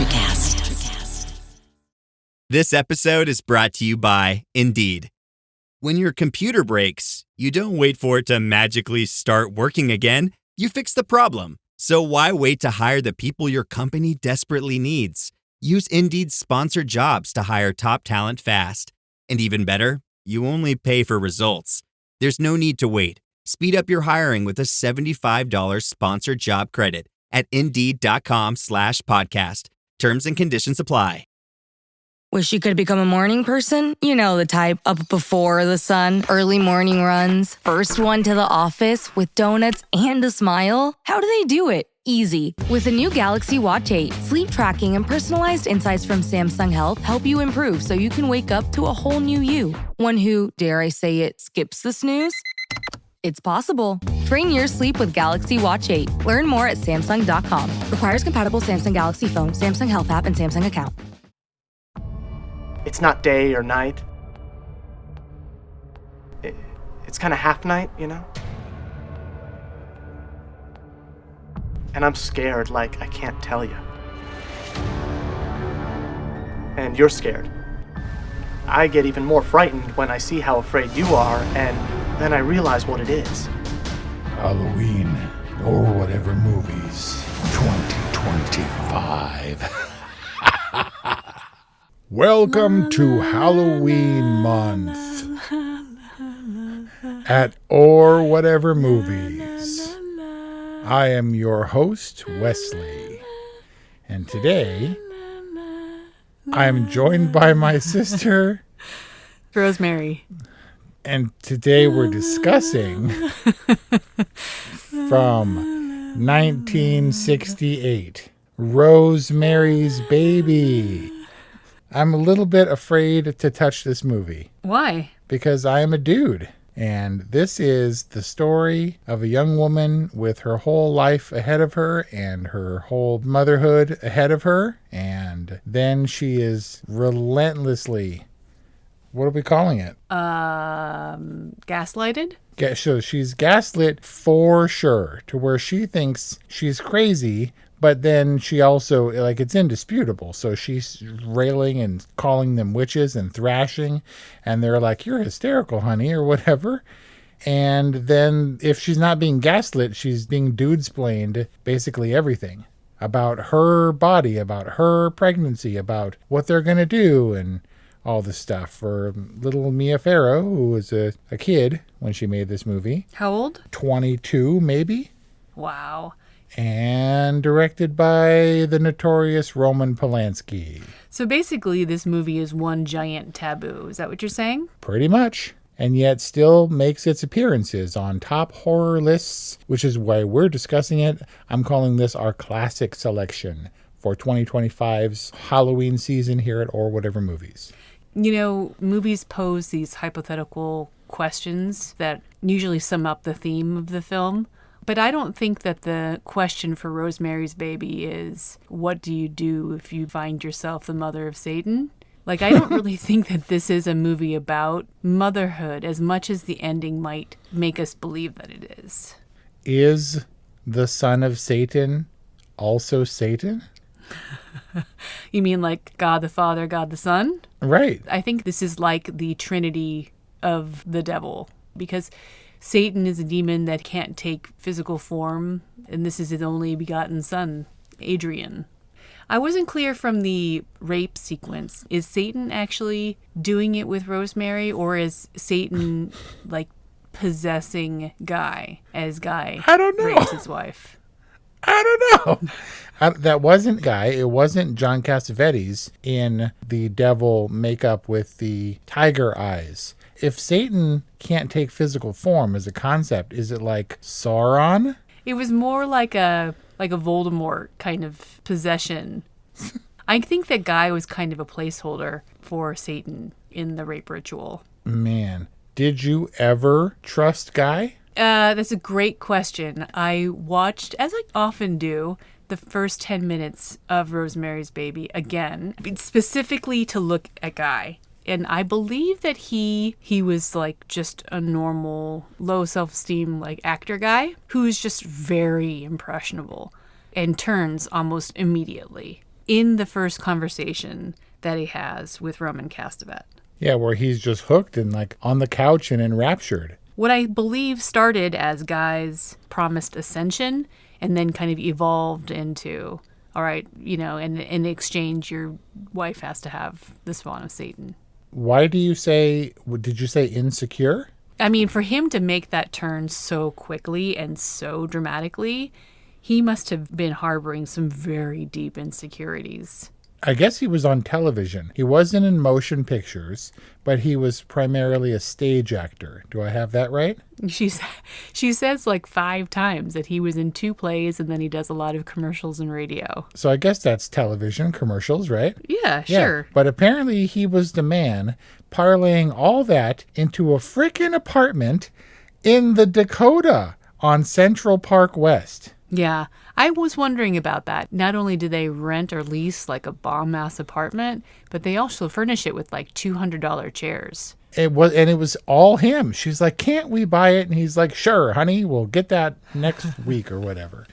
Electrocast. This episode is brought to you by Indeed. When your computer breaks, you don't wait for it to magically start working again. You fix the problem. So why wait to hire the people your company desperately needs? Use Indeed's sponsored jobs to hire top talent fast. And even better, you only pay for results. There's no need to wait. Speed up your hiring with a $75 sponsored job credit at Indeed.com/podcast. Terms and conditions apply. Wish you could become a morning person? You know the type, up before the sun, early morning runs, first one to the office with donuts and a smile. How do they do it? Easy. With the new Galaxy Watch 8, sleep tracking and personalized insights from Samsung Health help you improve so you can wake up to a whole new you. One who, dare I say it, skips the snooze? It's possible. Train your sleep with Galaxy Watch 8. Learn more at Samsung.com. Requires compatible Samsung Galaxy phone, Samsung Health app, and Samsung account. It's not day or night. It's kind of half night, you know? And I'm scared like I can't tell you. And you're scared. I get even more frightened when I see how afraid you are, and then I realize what it is. Halloween, or whatever movies, 2025. Welcome to Halloween month at Or Whatever Movies. I am your host, Wesley, and today I am joined by my sister, Rosemary. And today we're discussing from 1968, Rosemary's Baby. I'm a little bit afraid to touch this movie. Why? Because I am a dude. And this is the story of a young woman with her whole life ahead of her and her whole motherhood ahead of her. And then she is relentlessly, what are we calling it? Gaslighted? So she's gaslit for sure, to where she thinks she's crazy. But then she also, like, it's indisputable. So she's railing and calling them witches and thrashing. And they're like, you're hysterical, honey, or whatever. And then if she's not being gaslit, she's being dude-splained basically everything. About her body, about her pregnancy, about what they're going to do, and all this stuff. For little Mia Farrow, who was a kid when she made this movie. How old? 22, maybe. Wow. And directed by the notorious Roman Polanski. So basically, this movie is one giant taboo. Is that what you're saying? Pretty much. And yet still makes its appearances on top horror lists, which is why we're discussing it. I'm calling this our classic selection for 2025's Halloween season here at Or Whatever Movies. You know, movies pose these hypothetical questions that usually sum up the theme of the film. But I don't think that the question for Rosemary's Baby is, what do you do if you find yourself the mother of Satan? Like, I don't really think that this is a movie about motherhood as much as the ending might make us believe that it is. Is the son of Satan also Satan? You mean like God the Father, God the Son? Right. I think this is like the Trinity of the devil, because Satan is a demon that can't take physical form, and this is his only begotten son, Adrian. I wasn't clear from the rape sequence. Is Satan actually doing it with Rosemary, or is Satan like possessing Guy as Guy I don't know. rapes his wife? I don't know. That wasn't Guy. It wasn't John Cassavetes in the devil makeup with the tiger eyes. If Satan can't take physical form as a concept, is it like Sauron? It was more like a Voldemort kind of possession. I think that Guy was kind of a placeholder for Satan in the rape ritual. Man, did you ever trust Guy? That's a great question. I watched, as I often do, the first 10 minutes of Rosemary's Baby again, specifically to look at Guy. And I believe that he was like just a normal, low self-esteem like actor guy who's just very impressionable and turns almost immediately. in the first conversation that he has with Roman Castevet. Yeah, where he's just hooked and like on the couch and enraptured. What I believe started as Guy's promised ascension and then kind of evolved into, all right, in exchange, your wife has to have the spawn of Satan. Why did you say insecure? I mean, for him to make that turn so quickly and so dramatically, he must have been harboring some very deep insecurities. I guess he was on television. He wasn't in motion pictures, but he was primarily a stage actor. Do I have that right? She says like 5 times that he was in 2 plays and then he does a lot of commercials and radio. So I guess that's television commercials, right? Yeah, sure. But apparently he was the man parlaying all that into a freaking apartment in the Dakota on Central Park West. Yeah, I was wondering about that. Not only do they rent or lease like a bomb-ass apartment, but they also furnish it with like $200 chairs. It was all him. She's like, "Can't we buy it?" And he's like, "Sure, honey, we'll get that next week or whatever."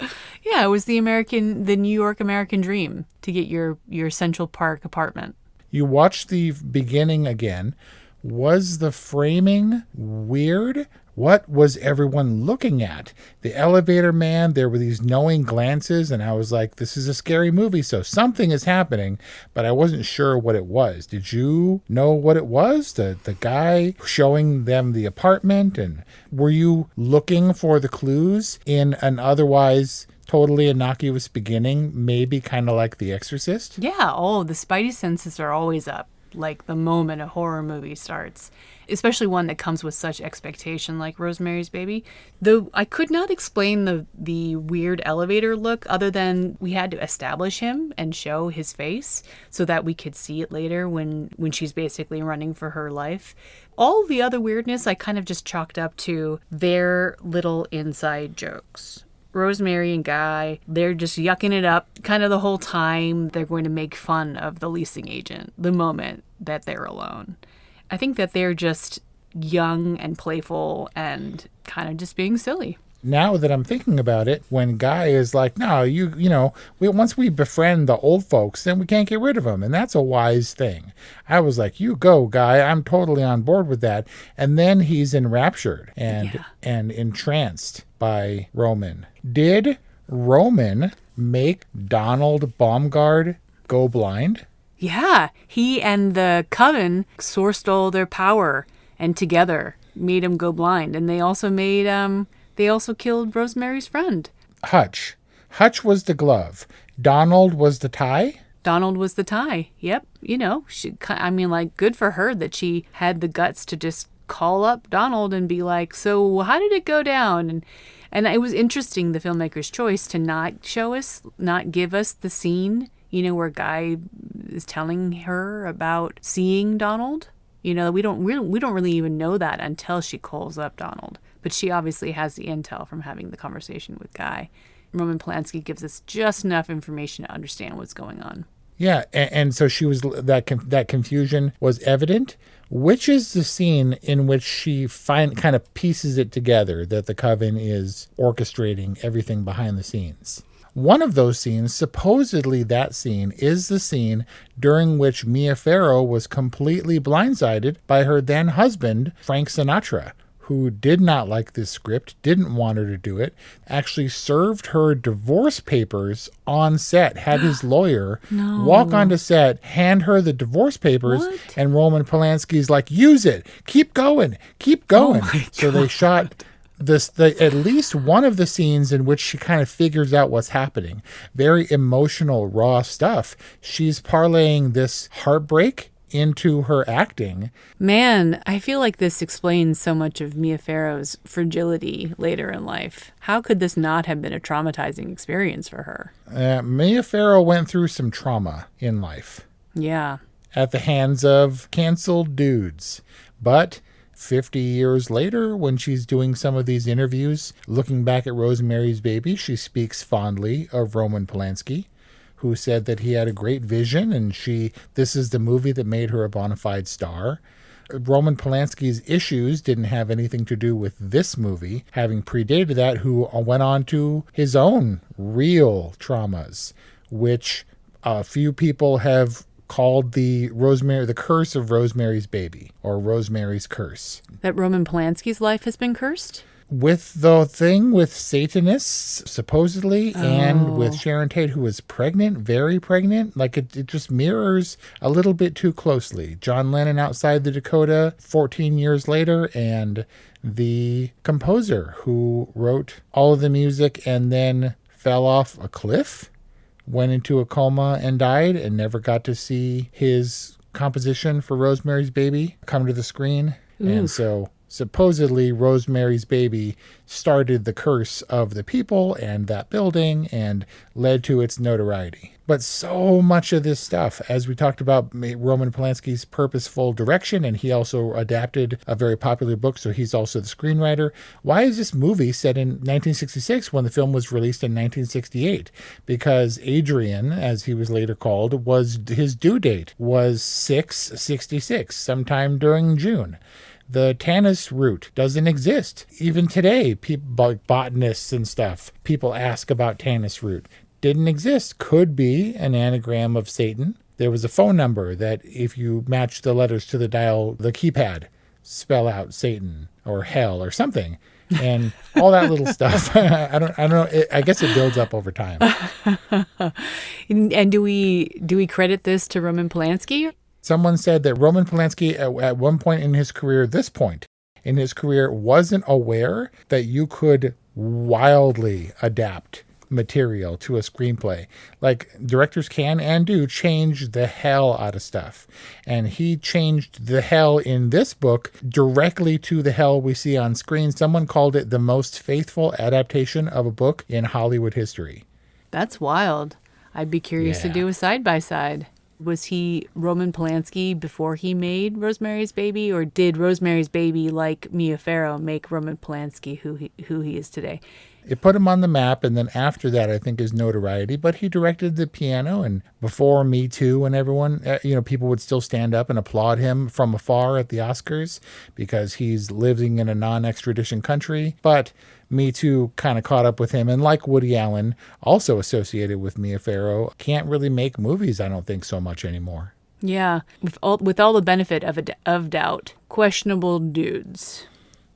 Yeah, it was the New York American dream to get your Central Park apartment. You watch the beginning again. Was the framing weird? What was everyone looking at? The elevator man, there were these knowing glances, and I was like, this is a scary movie, so something is happening, but I wasn't sure what it was. Did you know what it was? The guy showing them the apartment, and were you looking for the clues in an otherwise totally innocuous beginning, maybe kind of like The Exorcist? Yeah, the spidey senses are always up, like the moment a horror movie starts. Especially one that comes with such expectation like Rosemary's Baby. Though I could not explain the weird elevator look other than we had to establish him and show his face so that we could see it later when she's basically running for her life. All the other weirdness I kind of just chalked up to their little inside jokes. Rosemary and Guy, they're just yucking it up kind of the whole time. They're going to make fun of the leasing agent the moment that they're alone. I think that they're just young and playful and kind of just being silly. Now that I'm thinking about it, when Guy is like, no, once we befriend the old folks, then we can't get rid of them. And that's a wise thing. I was like, you go, Guy. I'm totally on board with that. And then he's enraptured and entranced by Roman. Did Roman make Donald Baumgard go blind? Yeah, he and the coven sourced all their power and together made him go blind. And they also killed Rosemary's friend. Hutch. Hutch was the glove. Donald was the tie? Donald was the tie. Yep. Good for her that she had the guts to just call up Donald and be like, so how did it go down? And it was interesting, the filmmaker's choice to not give us the scene, where Guy is telling her about seeing Donald. We don't really even know that until she calls up Donald. But she obviously has the intel from having the conversation with Guy. Roman Polanski gives us just enough information to understand what's going on. Yeah, and so she was that confusion was evident. Which is the scene in which she kind of pieces it together that the coven is orchestrating everything behind the scenes? One of those scenes, supposedly that scene, is the scene during which Mia Farrow was completely blindsided by her then husband, Frank Sinatra, who did not like this script, didn't want her to do it, actually served her divorce papers on set, had his lawyer walk onto set, hand her the divorce papers, and Roman Polanski's like, use it, keep going. So they shot at least one of the scenes in which she kind of figures out what's happening. Very emotional, raw stuff. She's parlaying this heartbreak into her acting. Man, I feel like this explains so much of Mia Farrow's fragility later in life. How could this not have been a traumatizing experience for her? Mia Farrow went through some trauma in life. Yeah. At the hands of canceled dudes. But 50 years later, when she's doing some of these interviews, looking back at Rosemary's Baby, she speaks fondly of Roman Polanski, who said that he had a great vision and this is the movie that made her a bona fide star. Roman Polanski's issues didn't have anything to do with this movie, having predated that, who went on to his own real traumas, which A few people have called the curse of Rosemary's Baby, or Rosemary's Curse. That Roman Polanski's life has been cursed? With the thing with Satanists, supposedly, and with Sharon Tate, who was pregnant, very pregnant. Like, it just mirrors a little bit too closely. John Lennon outside the Dakota 14 years later, and the composer who wrote all of the music and then fell off a cliff, went into a coma and died, and never got to see his composition for Rosemary's Baby come to the screen. Oof. And so supposedly Rosemary's Baby started the curse of the people and that building and led to its notoriety. But so much of this stuff, as we talked about Roman Polanski's purposeful direction, and he also adapted a very popular book, so he's also the screenwriter. Why is this movie set in 1966 when the film was released in 1968? Because Adrian, as he was later called, his due date was 6/66, sometime during June. The Tanis root doesn't exist. Even today, people like botanists and stuff, people ask about Tanis root. Didn't exist. Could be an anagram of Satan. There was a phone number that if you match the letters to the dial, the keypad, spell out Satan or hell or something. And all that little stuff. I don't know. I guess it builds up over time. And do we credit this to Roman Polanski? Someone said that Roman Polanski, at one point in his career, wasn't aware that you could wildly adapt material to a screenplay. Like, directors can and do change the hell out of stuff. And he changed the hell in this book directly to the hell we see on screen. Someone called it the most faithful adaptation of a book in Hollywood history. That's wild. I'd be curious to do a side-by-side. Was he Roman Polanski before he made Rosemary's Baby, or did Rosemary's Baby, like Mia Farrow, make Roman Polanski who he is today? It put him on the map, and then after that, I think, his notoriety. But he directed the piano, and before Me Too and everyone, people would still stand up and applaud him from afar at the Oscars because he's living in a non-extradition country. But Me Too kind of caught up with him, and like Woody Allen, also associated with Mia Farrow, can't really make movies, I don't think, so much anymore. Yeah, with all the benefit of doubt, questionable dudes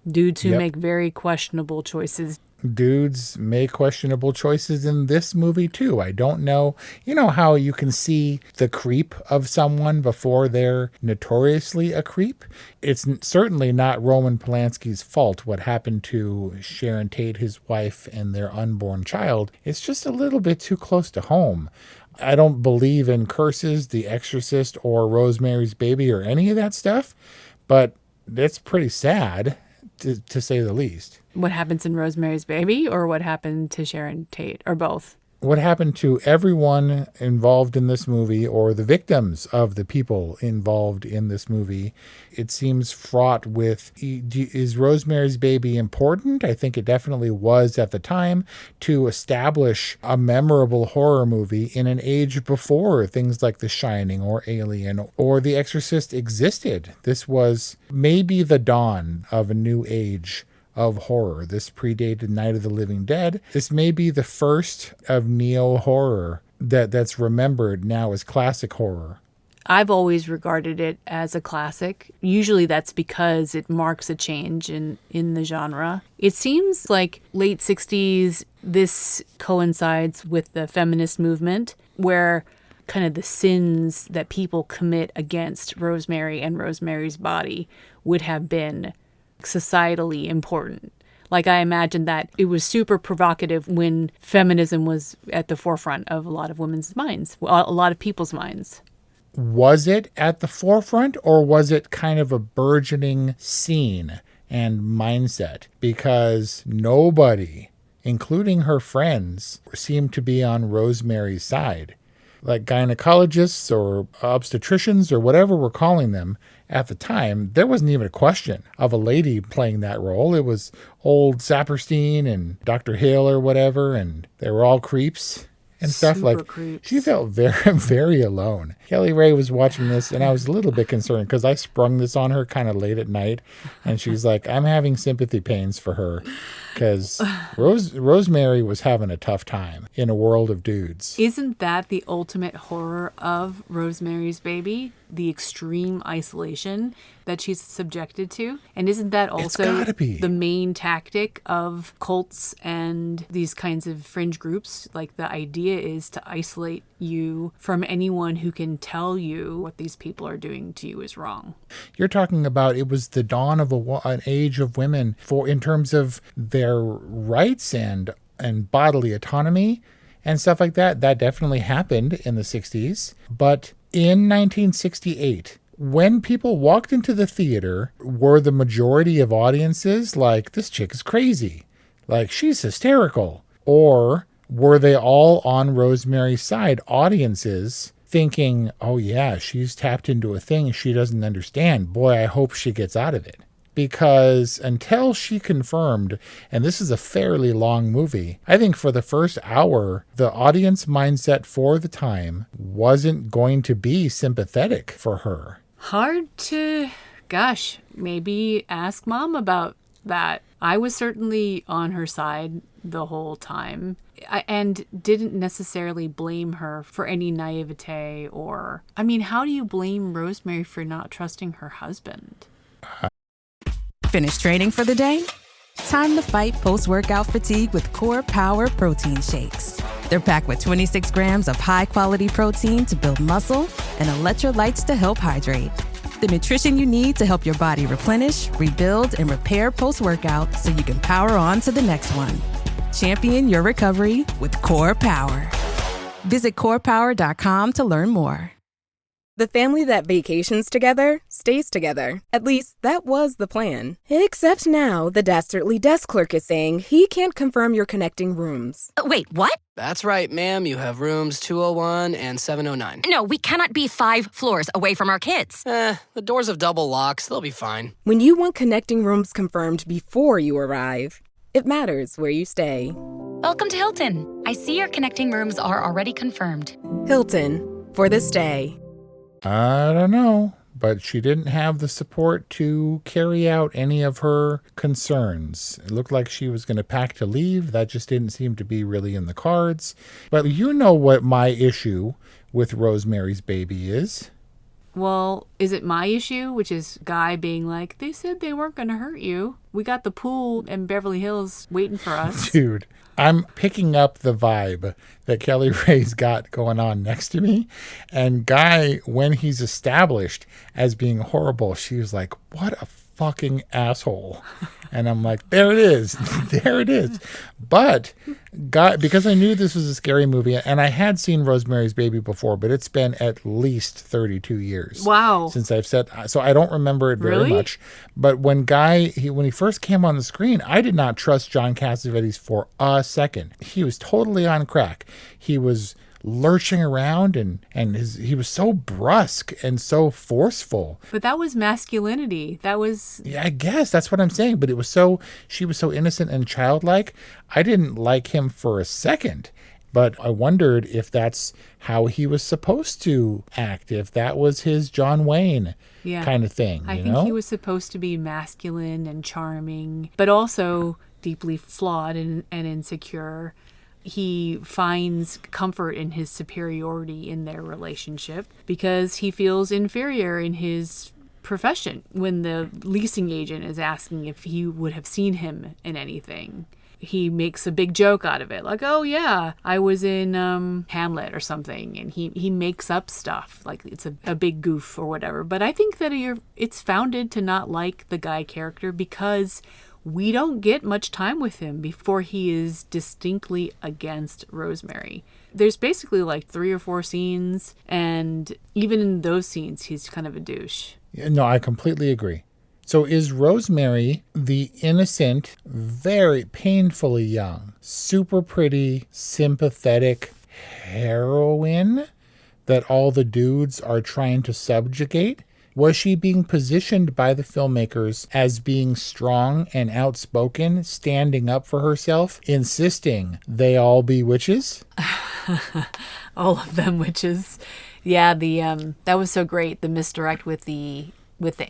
who make very questionable choices. Dudes make questionable choices in this movie too. I don't know. You know how you can see the creep of someone before they're notoriously a creep? It's certainly not Roman Polanski's fault what happened to Sharon Tate, his wife, and their unborn child. It's just a little bit too close to home. I don't believe in curses, The Exorcist, or Rosemary's Baby, or any of that stuff, but it's pretty sad, to say the least. What happens in Rosemary's Baby, or what happened to Sharon Tate, or both? What happened to everyone involved in this movie, or the victims of the people involved in this movie? It seems fraught with, is Rosemary's Baby important? I think it definitely was at the time, to establish a memorable horror movie in an age before things like The Shining or Alien or The Exorcist existed. This was maybe the dawn of a new age of horror. This predated Night of the Living Dead. This may be the first of neo-horror that's remembered now as classic horror. I've always regarded it as a classic. Usually that's because it marks a change in the genre. It seems like late 60s, this coincides with the feminist movement, where kind of the sins that people commit against Rosemary and Rosemary's Body would have been societally important. Like, I imagine that it was super provocative when feminism was at the forefront of a lot of women's minds, a lot of people's minds. Was it at the forefront, or was it kind of a burgeoning scene and mindset? Because nobody, including her friends, seemed to be on Rosemary's side. Like gynecologists or obstetricians or whatever we're calling them at the time, there wasn't even a question of a lady playing that role. It was old Saperstein and Dr. Hill or whatever, and they were all creeps and stuff. Super like creeps. She felt very, very alone. Kelly Ray was watching this, and I was a little bit concerned because I sprung this on her kind of late at night, and she's like, I'm having sympathy pains for her. Because Rosemary was having a tough time in a world of dudes. Isn't that the ultimate horror of Rosemary's Baby? The extreme isolation that she's subjected to? And isn't that also the main tactic of cults and these kinds of fringe groups? Like, the idea is to isolate you from anyone who can tell you what these people are doing to you is wrong. You're talking about it was the dawn of an age of women in terms of their rights and bodily autonomy and stuff like that. That definitely happened in the 60s. But in 1968, when people walked into the theater, were the majority of audiences like, this chick is crazy, like, she's hysterical? Or were they all on Rosemary's side, audiences thinking, oh yeah, she's tapped into a thing she doesn't understand. Boy, I hope she gets out of it. Because until she confirmed, and this is a fairly long movie, I think for the first hour, the audience mindset for the time wasn't going to be sympathetic for her. Hard to, maybe ask Mom about that. I was certainly on her side the whole time and didn't necessarily blame her for any naivete or, how do you blame Rosemary for not trusting her husband? Finished training for the day? Time to fight post-workout fatigue with Core Power Protein Shakes. They're packed with 26 grams of high-quality protein to build muscle and electrolytes to help hydrate. The nutrition you need to help your body replenish, rebuild, and repair post-workout so you can power on to the next one. Champion your recovery with Core Power. Visit corepower.com to learn more. The family that vacations together stays together. At least, that was the plan. Except now, the dastardly desk clerk is saying he can't confirm your connecting rooms. Wait, what? That's right, ma'am. You have rooms 201 and 709. No, we cannot be 5 floors away from our kids. The doors have double locks. They'll be fine. When you want connecting rooms confirmed before you arrive, it matters where you stay. Welcome to Hilton. I see your connecting rooms are already confirmed. Hilton, for the stay. I don't know, but she didn't have the support to carry out any of her concerns. It looked like she was going to pack to leave. That just didn't seem to be really in the cards. But you know what my issue with Rosemary's Baby is. Well, is it my issue, which is Guy being like, they said they weren't going to hurt you. We got the pool in Beverly Hills waiting for us. Dude, I'm picking up the vibe that Kelly Ray's got going on next to me. And Guy, when he's established as being horrible, she was like, what a fucking asshole. And I'm like, there it is. There it is. But Guy, because I knew this was a scary movie, and I had seen Rosemary's Baby before, but it's been at least 32 years. Wow. Since I've said, so I don't remember it very much. But when Guy, when he first came on the screen, I did not trust John Cassavetes for a second. He was totally on crack. He was lurching around and he was so brusque and so forceful. But that was masculinity. That was... Yeah, I guess that's what I'm saying. But she was so innocent and childlike. I didn't like him for a second. But I wondered if that's how he was supposed to act, if that was his John Wayne kind of thing. I think he was supposed to be masculine and charming, but also deeply flawed and insecure. He finds comfort in his superiority in their relationship because he feels inferior in his profession when the leasing agent is asking if he would have seen him in anything. He makes a big joke out of it, like, oh yeah, I was in Hamlet or something, and he makes up stuff like it's a big goof or whatever. But I think that it's founded to not like the Guy character because we don't get much time with him before he is distinctly against Rosemary. There's basically like 3 or 4 scenes, and even in those scenes, he's kind of a douche. No, I completely agree. So is Rosemary the innocent, very painfully young, super pretty, sympathetic heroine that all the dudes are trying to subjugate? Was she being positioned by the filmmakers as being strong and outspoken, standing up for herself, insisting they all be witches? All of them witches. Yeah, that was so great. The misdirect with the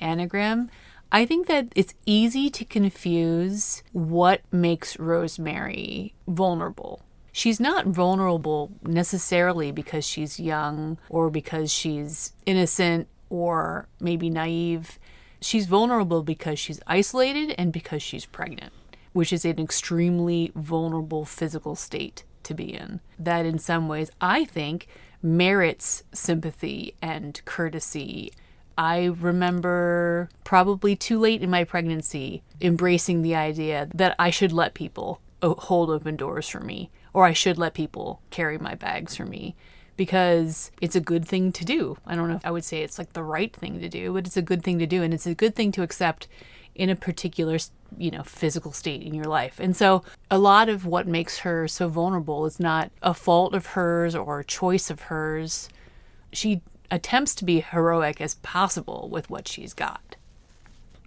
anagram. I think that it's easy to confuse what makes Rosemary vulnerable. She's not vulnerable necessarily because she's young or because she's innocent or maybe naive. She's vulnerable because she's isolated and because she's pregnant, which is an extremely vulnerable physical state to be in. That in some ways, I think, merits sympathy and courtesy. I remember probably too late in my pregnancy embracing the idea that I should let people hold open doors for me, or I should let people carry my bags for me, because it's a good thing to do. I don't know if I would say it's like the right thing to do, but it's a good thing to do, and it's a good thing to accept in a particular, physical state in your life. And so a lot of what makes her so vulnerable is not a fault of hers or a choice of hers. She attempts to be heroic as possible with what she's got.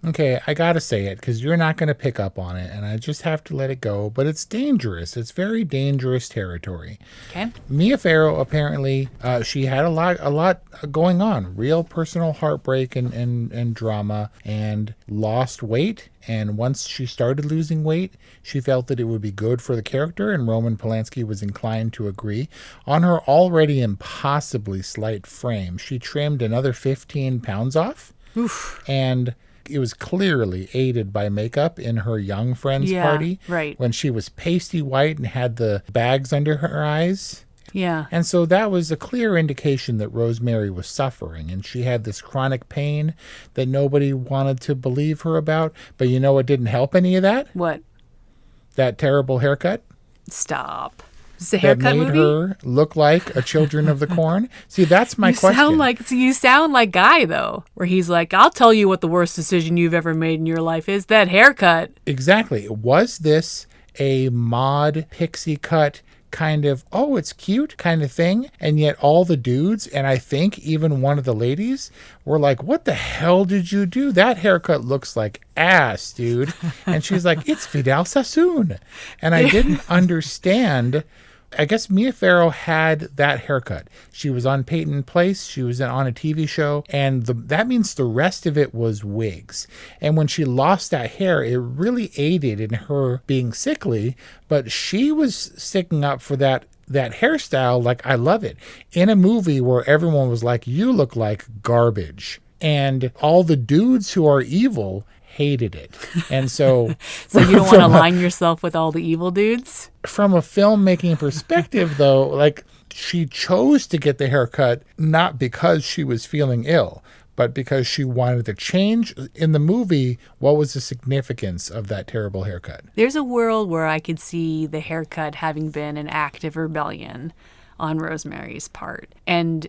Okay, I gotta say it because you're not going to pick up on it, and I just have to let it go. But it's dangerous. It's very dangerous territory. Okay. Mia Farrow, apparently, she had a lot going on. Real personal heartbreak and drama, and lost weight. And once she started losing weight, she felt that it would be good for the character, and Roman Polanski was inclined to agree. On her already impossibly slight frame, she trimmed another 15 pounds off. Oof. And it was clearly aided by makeup in her young friend's party. Right. When she was pasty white and had the bags under her eyes. Yeah. And so that was a clear indication that Rosemary was suffering, and she had this chronic pain that nobody wanted to believe her about. But you know what didn't help any of that? What? That terrible haircut. Stop. Is it a haircut that made movie? her look like a Children of the Corn. See, that's my question. You sound like Guy, though, where he's like, I'll tell you what the worst decision you've ever made in your life is, that haircut. Exactly. Was this a mod pixie cut kind of, oh, it's cute kind of thing? And yet all the dudes, and I think even one of the ladies, were like, what the hell did you do? That haircut looks like ass, dude. And she's like, it's Vidal Sassoon. And I didn't understand. I guess Mia Farrow had that haircut. She was on Peyton Place. She was on a TV show. And that means the rest of it was wigs. And when she lost that hair, it really aided in her being sickly. But she was sticking up for that hairstyle. Like, I love it. In a movie where everyone was like, you look like garbage. And all the dudes who are evil hated it. And so so you don't want to align yourself with all the evil dudes? From a filmmaking perspective, though, like, she chose to get the haircut not because she was feeling ill, but because she wanted to change. In the movie, what was the significance of that terrible haircut? There's a world where I could see the haircut having been an act of rebellion on Rosemary's part, and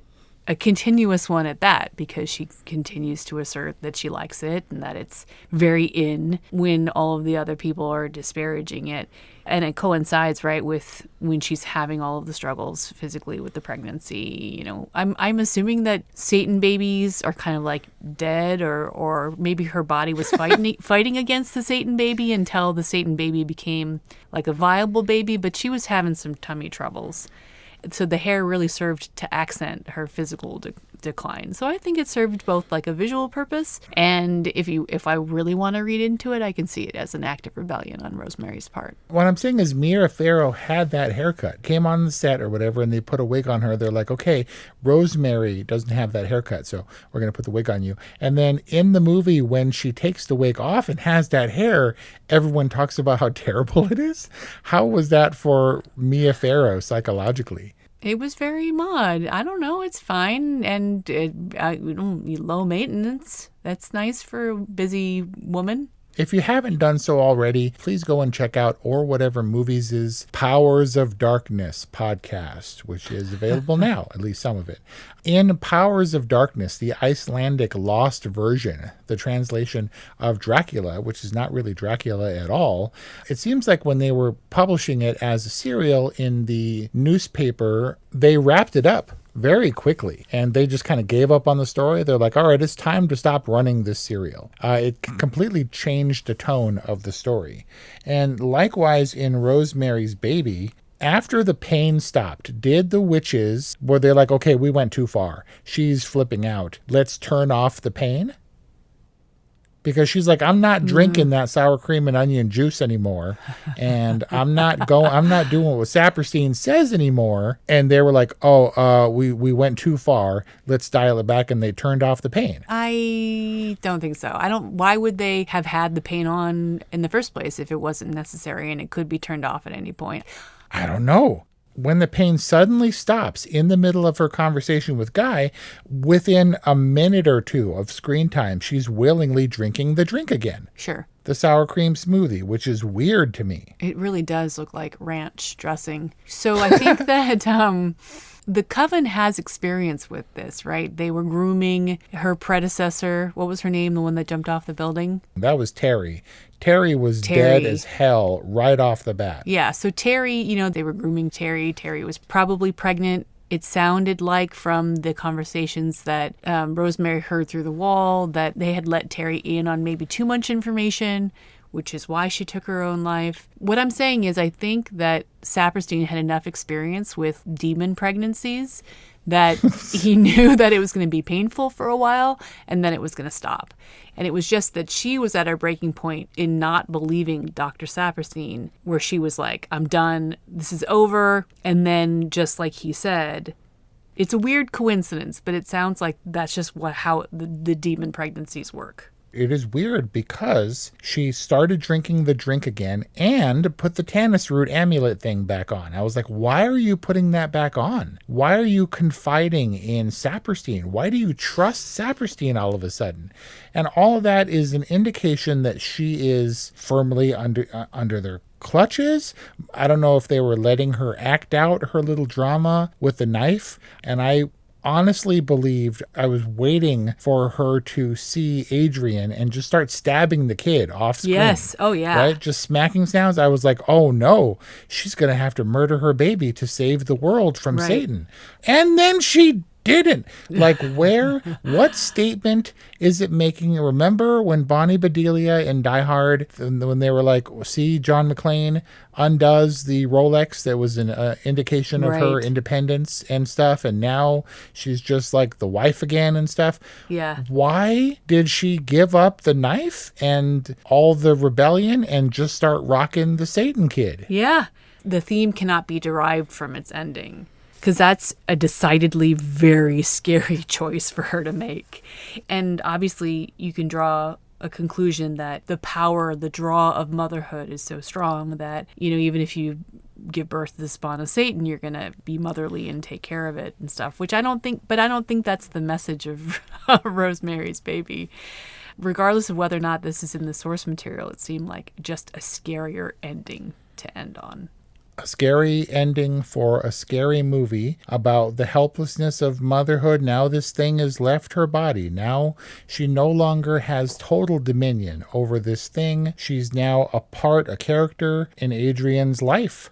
a continuous one at that, because she continues to assert that she likes it and that it's very in when all of the other people are disparaging it. And it coincides, right, with when she's having all of the struggles physically with the pregnancy. I'm assuming that Satan babies are kind of like dead, or maybe her body was fighting against the Satan baby until the Satan baby became like a viable baby, but she was having some tummy troubles. So the hair really served to accent her physical decline. So I think it served both like a visual purpose, and if I really want to read into it, I can see it as an act of rebellion on Rosemary's part. What I'm saying is Mia Farrow had that haircut, came on the set or whatever, and they put a wig on her. They're like, okay, Rosemary doesn't have that haircut, so we're going to put the wig on you. And then in the movie, when she takes the wig off and has that hair, everyone talks about how terrible it is. How was that for Mia Farrow psychologically? It was very mod. I don't know. It's fine. And low maintenance. That's nice for a busy woman. If you haven't done so already, please go and check out orwhatevermovies' Powers of Darkness podcast, which is available now, at least some of it. In Powers of Darkness, the Icelandic lost version, the translation of Dracula, which is not really Dracula at all, it seems like when they were publishing it as a serial in the newspaper, they wrapped it up very quickly, and they just kind of gave up on the story. They're like, all right, it's time to stop running this serial. It completely changed the tone of the story. And likewise in Rosemary's Baby, after the pain stopped, did the witches, were they like, okay, we went too far, she's flipping out, let's turn off the pain? because she's like, I'm not drinking that sour cream and onion juice anymore, and I'm not doing what Saperstein says anymore. And they were like, we went too far. Let's dial it back, and they turned off the paint. I don't think so. Why would they have had the paint on in the first place if it wasn't necessary and it could be turned off at any point? I don't know. When the pain suddenly stops in the middle of her conversation with Guy, within a minute or two of screen time, she's willingly drinking the drink again. Sure. The sour cream smoothie, which is weird to me. It really does look like ranch dressing. So I think that the coven has experience with this, right? They were grooming her predecessor. What was her name? The one that jumped off the building? That was Terry. Terry was dead as hell right off the bat. Yeah. So Terry, they were grooming Terry. Terry was probably pregnant. It sounded like from the conversations that Rosemary heard through the wall that they had let Terry in on maybe too much information, which is why she took her own life. What I'm saying is I think that Saperstein had enough experience with demon pregnancies that he knew that it was going to be painful for a while and then it was going to stop. And it was just that she was at her breaking point in not believing Dr. Saperstein, where she was like, I'm done. This is over. And then just like he said, it's a weird coincidence, but it sounds like that's just how the demon pregnancies work. It is weird because she started drinking the drink again and put the Tannis root amulet thing back on. I was like, why are you putting that back on? Why are you confiding in Saperstein? Why do you trust Saperstein all of a sudden? And all of that is an indication that she is firmly under their clutches. I don't know if they were letting her act out her little drama with the knife. And I honestly believed I was waiting for her to see Adrian and just start stabbing the kid off screen. Yes. Oh, yeah. Right? Just smacking sounds. I was like, oh, no, she's going to have to murder her baby to save the world from Satan. And then she didn't. Like, what statement is it making? Remember when Bonnie Bedelia in Die Hard, when they were like, see, John McClane undoes the Rolex that was an indication of her independence and stuff, and now she's just like the wife again and stuff. Yeah. Why did she give up the knife and all the rebellion and just start rocking the Satan kid? Yeah. The theme cannot be derived from its ending, because that's a decidedly very scary choice for her to make. And obviously you can draw a conclusion that the power, the draw of motherhood is so strong that, even if you give birth to the spawn of Satan, you're going to be motherly and take care of it and stuff, which I don't think that's the message of Rosemary's Baby. Regardless of whether or not this is in the source material, it seemed like just a scarier ending to end on. A scary ending for a scary movie about the helplessness of motherhood. Now this thing has left her body. Now she no longer has total dominion over this thing. She's now a character in Adrian's life.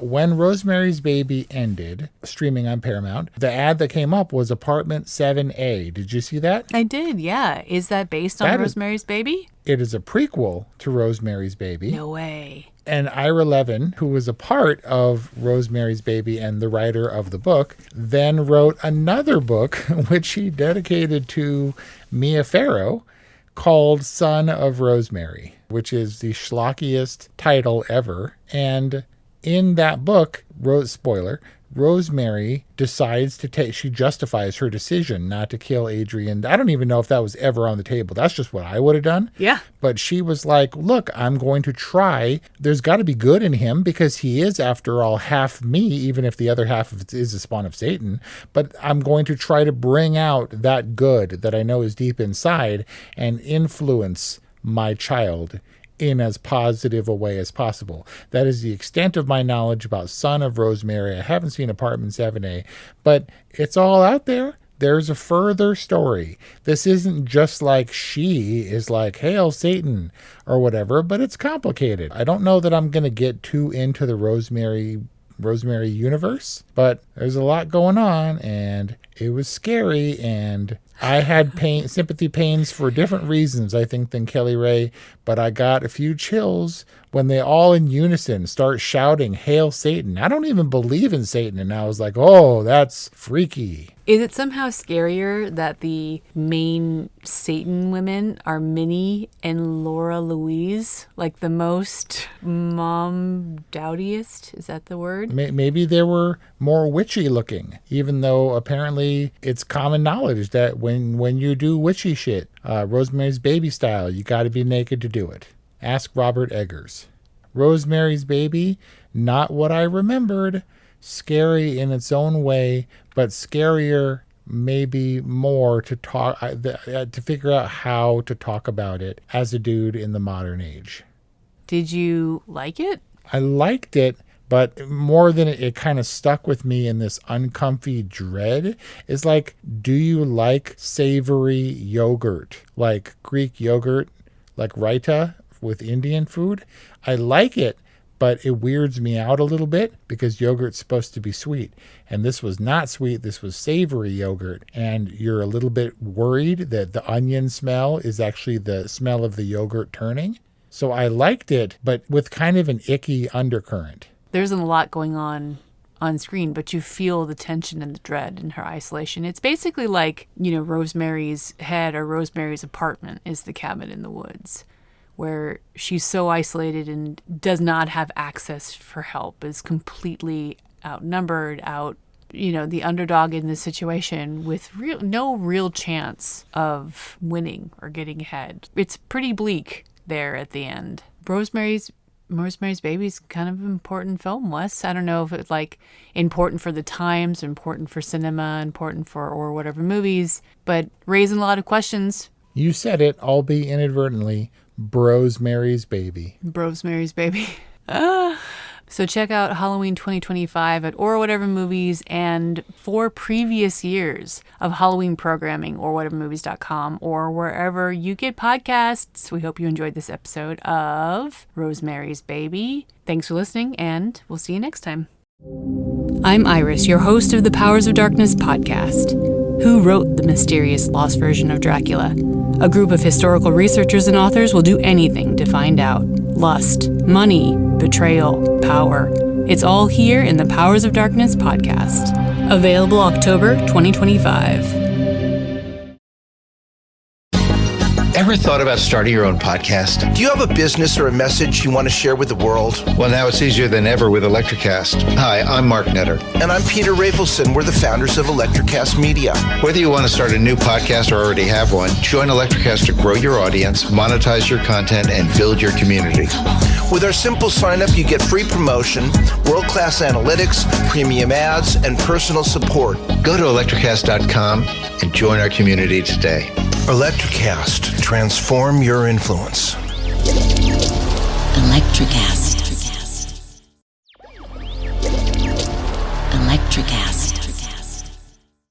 When Rosemary's Baby ended, streaming on Paramount, the ad that came up was Apartment 7A. Did you see that? I did, yeah. Is that based on Rosemary's Baby? It is a prequel to Rosemary's Baby. No way. And Ira Levin, who was a part of Rosemary's Baby and the writer of the book, then wrote another book, which he dedicated to Mia Farrow, called Son of Rosemary, which is the schlockiest title ever. And in that book, spoiler, Rosemary decides she justifies her decision not to kill Adrian. I don't even know if that was ever on the table. That's just what I would have done. Yeah. But she was like, look, I'm going to try. There's got to be good in him because he is, after all, half me, even if the other half is a spawn of Satan. But I'm going to try to bring out that good that I know is deep inside and influence my child in as positive a way as possible. That is the extent of my knowledge about Son of Rosemary. I haven't seen Apartment 7A, but it's all out there. There's a further story. This isn't just like she is like, hail Satan or whatever, but it's complicated. I don't know that I'm going to get too into the Rosemary universe, but there's a lot going on and it was scary and I had sympathy pains for different reasons, I think, than Kelly Ray, but I got a few chills when they all in unison start shouting, "Hail Satan." I don't even believe in Satan, and I was like, oh, that's freaky. Is it somehow scarier that the main Satan women are Minnie and Laura Louise? Like the most mom-dowdiest? Is that the word? Maybe they were more witchy looking, even though apparently it's common knowledge that when you do witchy shit, Rosemary's Baby style, you got to be naked to do it. Ask Robert Eggers. Rosemary's Baby, not what I remembered. Scary in its own way, but scarier maybe more to figure out how to talk about it as a dude in the modern age. Did you like it? I liked it, but more than it kind of stuck with me in this uncomfy dread. Is like, do you like savory yogurt, like Greek yogurt, like raita with Indian food? I like it, but it weirds me out a little bit because yogurt's supposed to be sweet. And this was not sweet. This was savory yogurt. And you're a little bit worried that the onion smell is actually the smell of the yogurt turning. So I liked it, but with kind of an icky undercurrent. There isn't a lot going on screen, but you feel the tension and the dread in her isolation. It's basically like, Rosemary's head or Rosemary's apartment is the cabin in the woods, where she's so isolated and does not have access for help, is completely outnumbered, the underdog in this situation with no real chance of winning or getting ahead. It's pretty bleak there at the end. Rosemary's Baby is kind of an important film, Wes. I don't know if it's like important for the times, important for cinema, important for or whatever movies, but raising a lot of questions. You said it, albeit inadvertently. BROSmary's Baby. BROSmary's Baby. So check out Halloween 2025 at orwhatevermovies and 4 previous years of Halloween programming, orwhatevermovies.com, or wherever you get podcasts. We hope you enjoyed this episode of Rosemary's Baby. Thanks for listening, and we'll see you next time. I'm Iris, your host of the Powers of Darkness podcast. Who wrote the mysterious lost version of Dracula? A group of historical researchers and authors will do anything to find out. Lust, money, betrayal, power. It's all here in the Powers of Darkness podcast. Available October 2025. Ever thought about starting your own podcast? Do you have a business or a message you want to share with the world? Well, now it's easier than ever with Electricast. Hi, I'm Mark Netter. And I'm Peter Rafelson. We're the founders of Electricast Media. Whether you want to start a new podcast or already have one, join Electricast to grow your audience, monetize your content, and build your community. With our simple sign-up, you get free promotion, world-class analytics, premium ads, and personal support. Go to electricast.com and join our community today. Electricast. Transform your influence. Electricast.